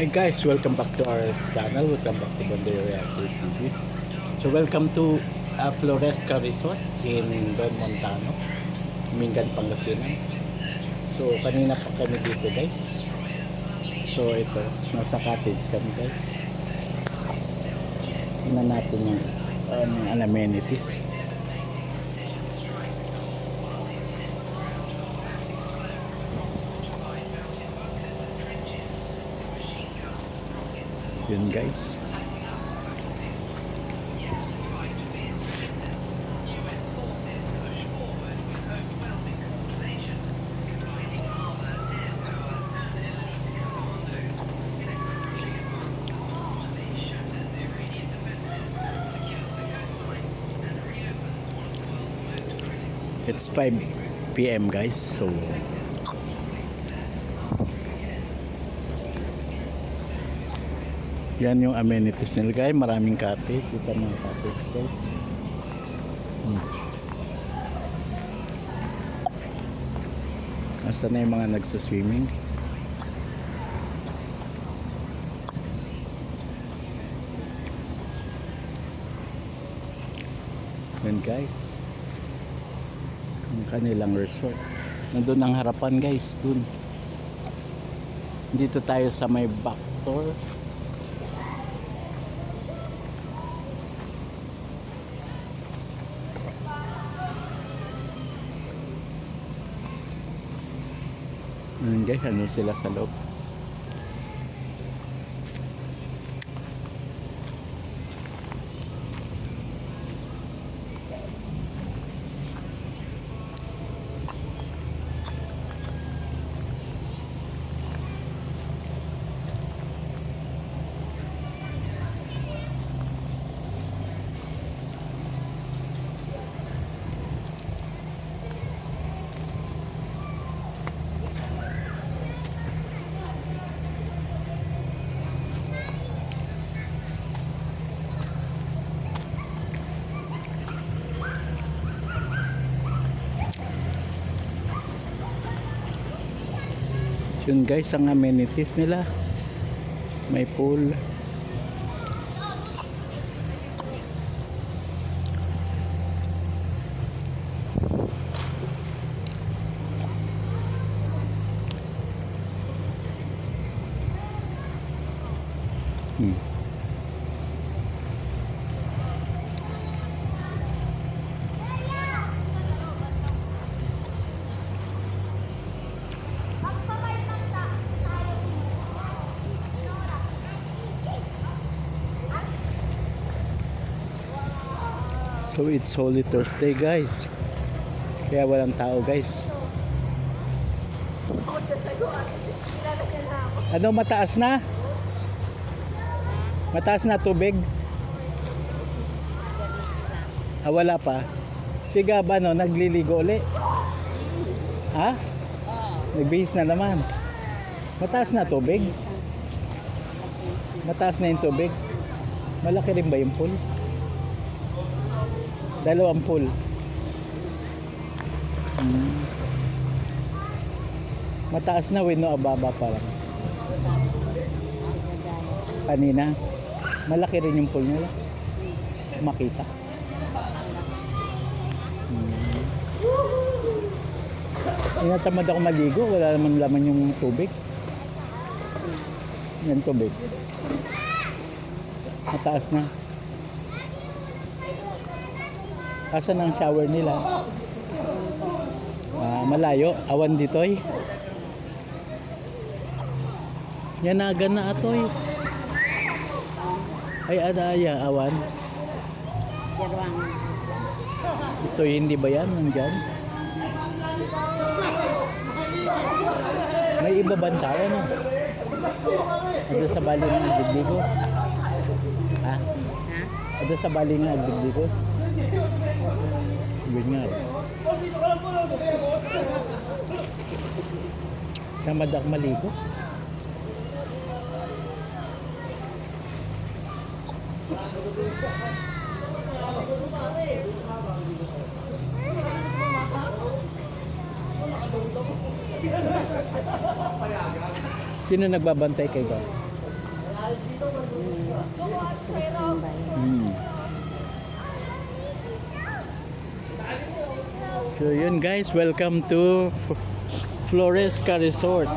Hi guys, welcome back to our channel. Welcome back to Bandayo Reactor TV. So welcome to Floresca Resort in Don Montano, Mingan, Pangasinan. So kanina pa kami dito guys. So ito, nasa cottage kami guys. Tingnan natin yung amenities. Yun guys. It's 5 PM guys. So yan yung amenities nila guys. Maraming cottage. Kita mga cottage guys. Nasa na yung mga nagsuswimming. Yan guys. Ang kanilang resort. Nandun ang harapan guys. Dun. Dito tayo sa may back door. Guys, ano sila sa loob. Yun guys, ang amenities nila. May pool. So it's Holy Thursday guys. Kaya walang tao guys. Ano, mataas na? Mataas na tubig? Wala pa. Siga ba no, nagliligo ulit? Ha? Nagbihis na naman. Mataas na tubig? Mataas na yung tubig? Malaki rin ba yung pool? Dalawang pool. Mataas na, wino ababa pa lang. Kanina. Malaki rin yung pool nila. Makita. Inatamad ako maligo. Wala naman laman yung tubig. Yan tubig. Mataas na. Asan ang shower nila? Malayo. Awan ditoy. Yan nagan na atoy. Ay adaya awan. Ito hindi ba yan? Nandyan? May iba bantayan no? Ito sa bali ng Agdigdigos. Ha? Ito sa bali ng Agdigdigos. Yun nga eh. Tamad ako maligo. Sino nagbabantay kay God? Hmm. So yun guys, welcome to Floresca Resort,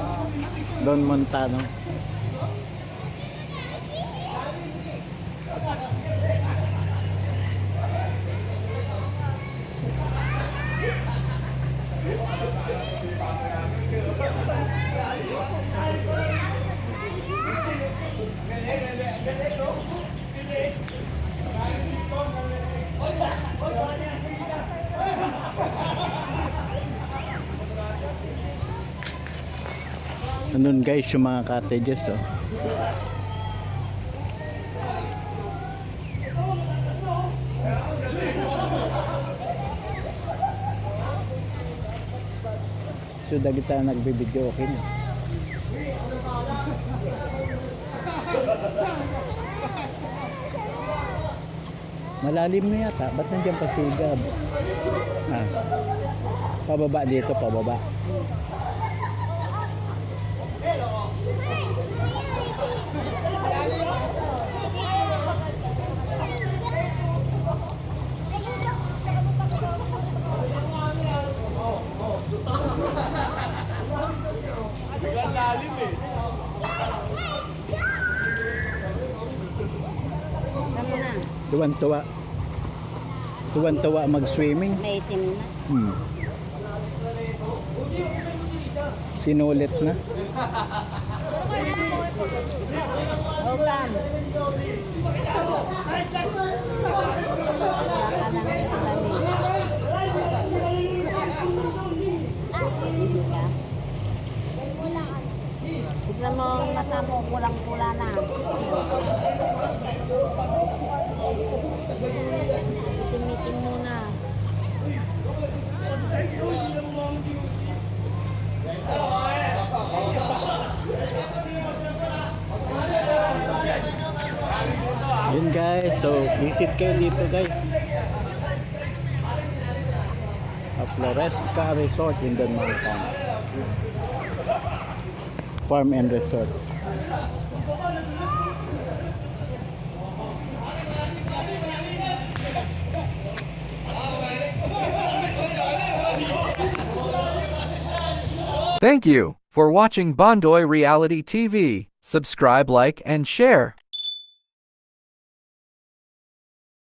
Don Montano. Andun guys yung mga cottages, oh. So dagita nagbibideo okay na. Malalim na yata, ba't nandiyan pa sigab? Ah, pababa dito, pababa. Tuwan-tuwa. Tuwan-tuwa mag-swimming. May itim na. Sinulit na. Ogan. Bigla mo ang mata mo, kulang-kula na. Itim-itim muna. Yun guys, so visit kayo dito guys. Floresca Resort in Don Montano. Farm and Resort. Thank you for watching Bondoy Reality TV. Subscribe, like, and share.